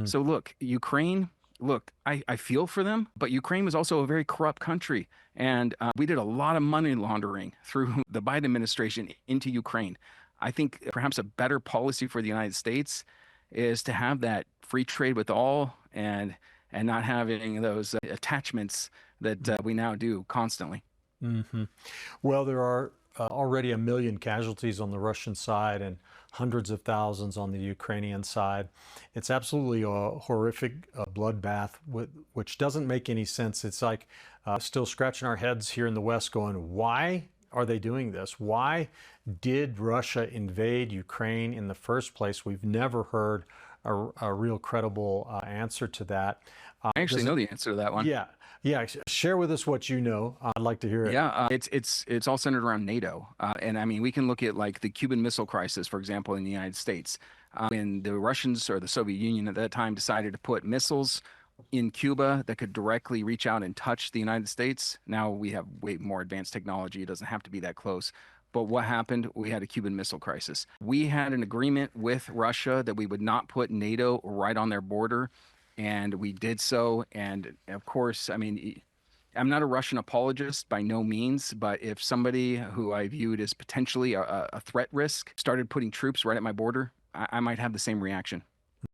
So look, Ukraine, look, I feel for them, but Ukraine was also a very corrupt country. And we did a lot of money laundering through the Biden administration into Ukraine. I think perhaps a better policy for the United States is to have that free trade with all and not having those attachments that we now do constantly. Hmm. Well, there are already 1 million casualties on the Russian side and hundreds of thousands on the Ukrainian side. It's absolutely a horrific bloodbath, which doesn't make any sense. It's like still scratching our heads here in the West going, why are they doing this? Why did Russia invade Ukraine in the first place? We've never heard a real credible answer to that. I actually Does know it, the answer to that one. yeah, yeah. Share with us what you know. I'd like to hear it. Yeah, it's all centered around NATO, and I mean we can look at like the Cuban Missile Crisis, for example, in the United States, when the Russians or the Soviet Union at that time decided to put missiles in Cuba that could directly reach out and touch the United States. Now we have way more advanced technology; it doesn't have to be that close. But what happened? We had a Cuban Missile Crisis. We had an agreement with Russia that we would not put NATO right on their border, and we did so. And of course, I mean, I'm not a Russian apologist by no means, but if somebody who I viewed as potentially a threat risk started putting troops right at my border, I might have the same reaction.